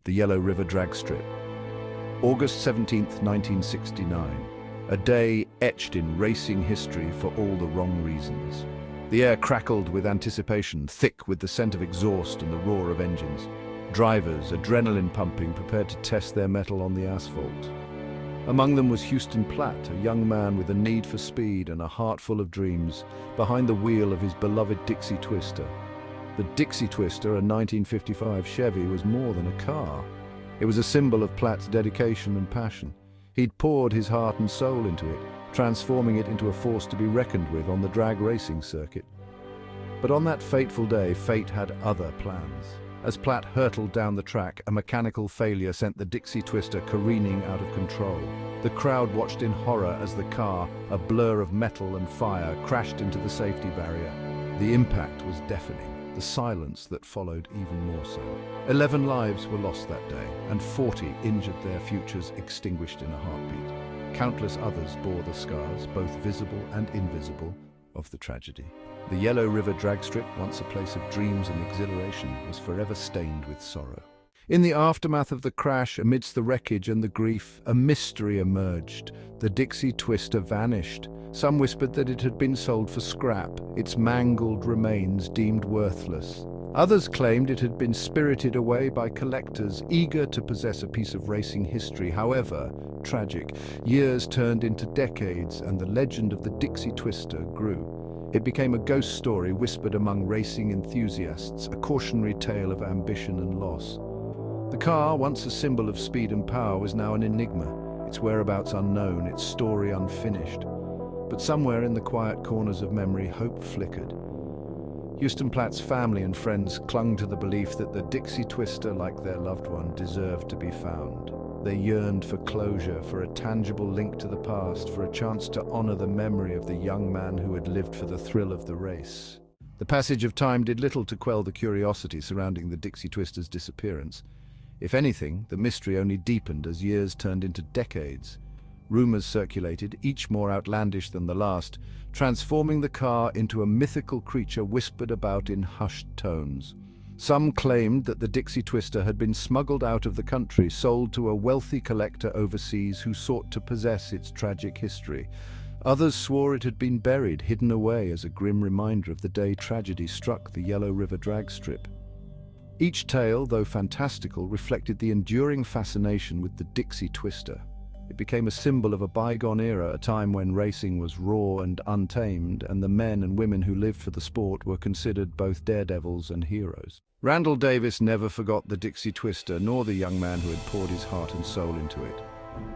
the Yellow River drag strip. August 17th, 1969. A day etched in racing history for all the wrong reasons. The air crackled with anticipation, thick with the scent of exhaust and the roar of engines. Drivers, adrenaline pumping, prepared to test their mettle on the asphalt. Among them was Houston Platt, a young man with a need for speed and a heart full of dreams, behind the wheel of his beloved Dixie Twister. The Dixie Twister, a 1955 Chevy, was more than a car. It was a symbol of Platt's dedication and passion. He'd poured his heart and soul into it, transforming it into a force to be reckoned with on the drag racing circuit. But on that fateful day, fate had other plans. As Platt hurtled down the track, a mechanical failure sent the Dixie Twister careening out of control. The crowd watched in horror as the car, a blur of metal and fire, crashed into the safety barrier. The impact was deafening. The silence that followed even more so. 11 lives were lost that day, and 40 injured, their futures extinguished in a heartbeat. Countless others bore the scars, both visible and invisible, of the tragedy. The Yellow River drag strip, once a place of dreams and exhilaration, was forever stained with sorrow. In the aftermath of the crash, amidst the wreckage and the grief, a mystery emerged. The Dixie Twister vanished. Some whispered that it had been sold for scrap, its mangled remains deemed worthless. Others claimed it had been spirited away by collectors eager to possess a piece of racing history. However, tragic, years turned into decades and the legend of the Dixie Twister grew. It became a ghost story whispered among racing enthusiasts, a cautionary tale of ambition and loss. The car, once a symbol of speed and power, was now an enigma, its whereabouts unknown, its story unfinished. But somewhere in the quiet corners of memory, hope flickered. Houston Platt's family and friends clung to the belief that the Dixie Twister, like their loved one, deserved to be found. They yearned for closure, for a tangible link to the past, for a chance to honor the memory of the young man who had lived for the thrill of the race. The passage of time did little to quell the curiosity surrounding the Dixie Twister's disappearance. If anything, the mystery only deepened as years turned into decades. Rumors circulated, each more outlandish than the last, transforming the car into a mythical creature whispered about in hushed tones. Some claimed that the Dixie Twister had been smuggled out of the country, sold to a wealthy collector overseas who sought to possess its tragic history. Others swore it had been buried, hidden away as a grim reminder of the day tragedy struck the Yellow River drag strip. Each tale, though fantastical, reflected the enduring fascination with the Dixie Twister. It became a symbol of a bygone era, a time when racing was raw and untamed, and the men and women who lived for the sport were considered both daredevils and heroes. Randall Davis never forgot the Dixie Twister, nor the young man who had poured his heart and soul into it.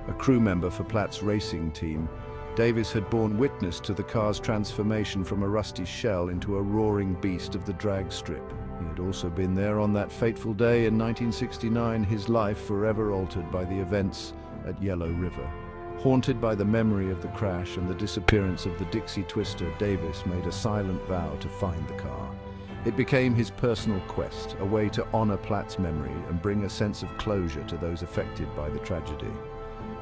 A crew member for Platt's racing team, Davis had borne witness to the car's transformation from a rusty shell into a roaring beast of the drag strip. He had also been there on that fateful day in 1969, his life forever altered by the events at Yellow River. Haunted by the memory of the crash and the disappearance of the Dixie Twister, Davis made a silent vow to find the car. It became his personal quest, a way to honor Platt's memory and bring a sense of closure to those affected by the tragedy.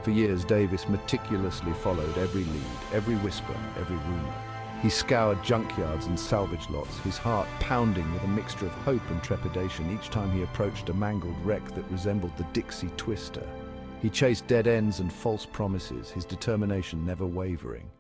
For years, Davis meticulously followed every lead, every whisper, every rumor. He scoured junkyards and salvage lots, his heart pounding with a mixture of hope and trepidation each time he approached a mangled wreck that resembled the Dixie Twister. He chased dead ends and false promises, his determination never wavering.